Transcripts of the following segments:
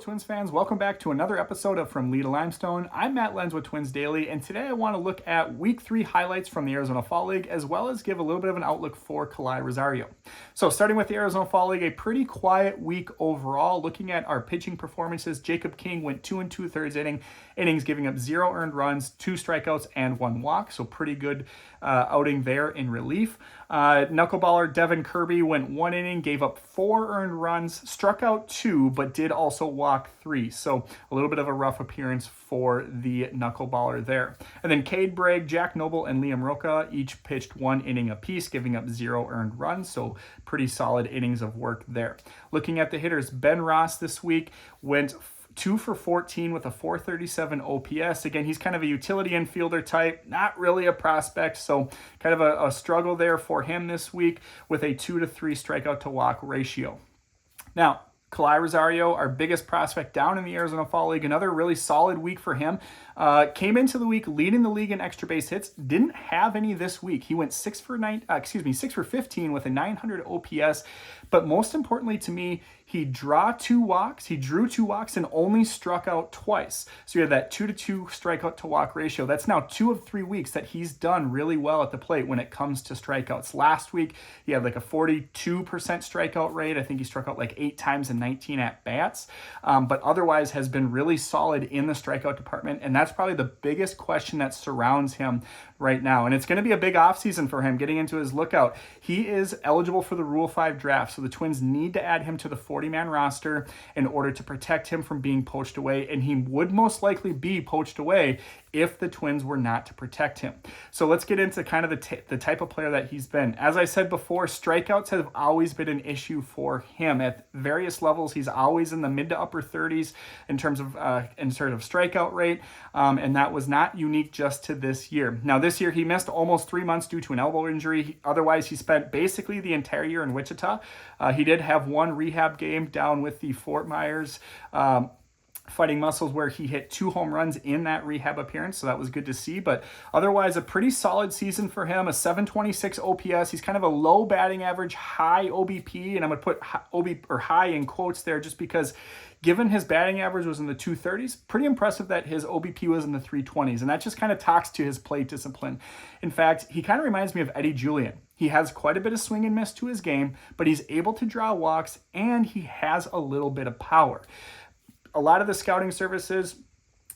Twins fans. Welcome back to another episode of From Lee to Limestone. I'm Matt Lenz with Twins Daily, and today I want to look at Week 3 highlights from the Arizona Fall League, as well as give a little bit of an outlook for Kala'i Rosario. So starting with the Arizona Fall League, a pretty quiet week overall. Looking at our pitching performances, Jacob King went 2 2/3 innings, giving up 0 earned runs, 2 strikeouts, and 1 walk. So pretty good outing there in relief. Knuckleballer Devin Kirby went 1 inning, gave up 4 earned runs, struck out 2, but did also walk 3. So a little bit of a rough appearance for the knuckleballer there. And then Cade Bragg, Jack Noble, and Liam Roca each pitched 1 inning apiece, giving up 0 earned runs. So pretty solid innings of work there. Looking at the hitters, Ben Ross this week went 2 for 14 with a 437 OPS. Again, he's kind of a utility infielder type, not really a prospect, so kind of a struggle there for him this week with a 2-3 strikeout to walk ratio. Now, Kala'i Rosario, our biggest prospect down in the Arizona Fall League, another really solid week for him. Came into the week leading the league in extra base hits. Didn't have any this week. He went 6 for 15 with a 900 OPS. But most importantly to me, he drew 2 walks and only struck out twice. So you have that 2-2 strikeout to walk ratio. That's now 2 of 3 weeks that he's done really well at the plate when it comes to strikeouts. Last week, he had like a 42% strikeout rate. I think he struck out like 8 times in 19 at-bats. But otherwise has been really solid in the strikeout department. And that's probably the biggest question that surrounds him right now. And it's going to be a big offseason for him getting into his lookout. He is eligible for the Rule 5 draft. So the Twins need to add him to the 40-man roster in order to protect him from being poached away, and he would most likely be poached away if the Twins were not to protect him. So let's get into kind of the type of player that he's been. As I said before, strikeouts have always been an issue for him. At various levels, he's always in the mid to upper 30s in terms of strikeout rate, and that was not unique just to this year. Now, this year, he missed almost 3 months due to an elbow injury. Otherwise, he spent basically the entire year in Wichita. He did have 1 rehab game down with the Fort Myers Fighting Muscles where he hit 2 home runs in that rehab appearance, so that was good to see. But otherwise, a pretty solid season for him, a 726 OPS. He's kind of a low batting average, high OBP, and I'm going to put high in quotes there just because given his batting average was in the 230s, pretty impressive that his OBP was in the 320s, and that just kind of talks to his plate discipline. In fact, he kind of reminds me of Eddie Julian. He has quite a bit of swing and miss to his game, but he's able to draw walks, and he has a little bit of power. A lot of the scouting services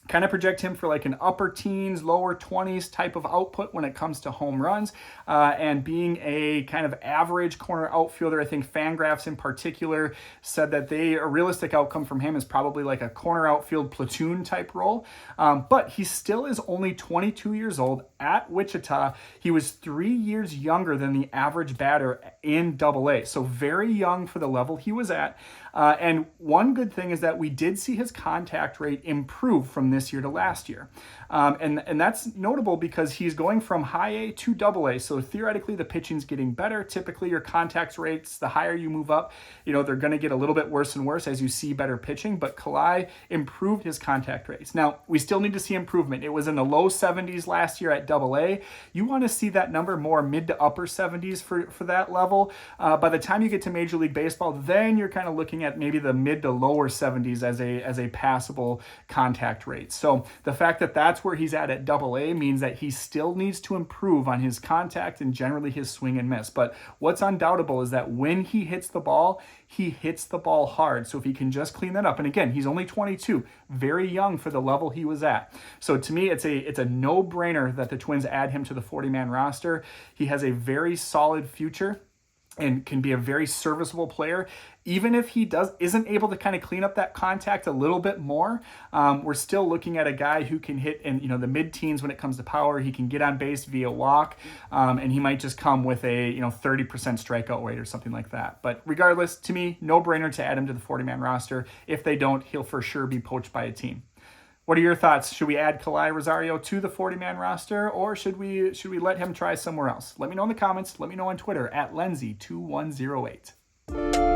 kind of project him for like an upper teens, lower 20s type of output when it comes to home runs. And being a kind of average corner outfielder, I think Fangraphs in particular said that a realistic outcome from him is probably like a corner outfield platoon type role. But he still is only 22 years old at Wichita. He was 3 years younger than the average batter in AA. So very young for the level he was at. And one good thing is that we did see his contact rate improve from this year to last year. And that's notable because he's going from high A to AA. So theoretically, the pitching's getting better. Typically, your contact rates, the higher you move up, they're going to get a little bit worse and worse as you see better pitching. But Kala'i improved his contact rates. Now, we still need to see improvement. It was in the low 70s last year at AA. You want to see that number more mid to upper 70s for that level. By the time you get to Major League Baseball, then you're kind of looking at maybe the mid to lower 70s as a passable contact rate. So the fact that that's where he's at AA means that he still needs to improve on his contact and generally his swing and miss. But what's undoubtable is that when he hits the ball hard. So if he can just clean that up, and again, he's only 22, very young for the level he was at. So to me, it's a no-brainer that the Twins add him to the 40-man roster. He has a very solid future and can be a very serviceable player. Even if he isn't able to kind of clean up that contact a little bit more, we're still looking at a guy who can hit in the mid-teens when it comes to power. He can get on base via walk, and he might just come with a 30% strikeout rate or something like that. But regardless, to me, no-brainer to add him to the 40-man roster. If they don't, he'll for sure be poached by a team. What are your thoughts? Should we add Kala'i Rosario to the 40-man roster, or should we let him try somewhere else? Let me know in the comments. Let me know on Twitter at Lenzy2108.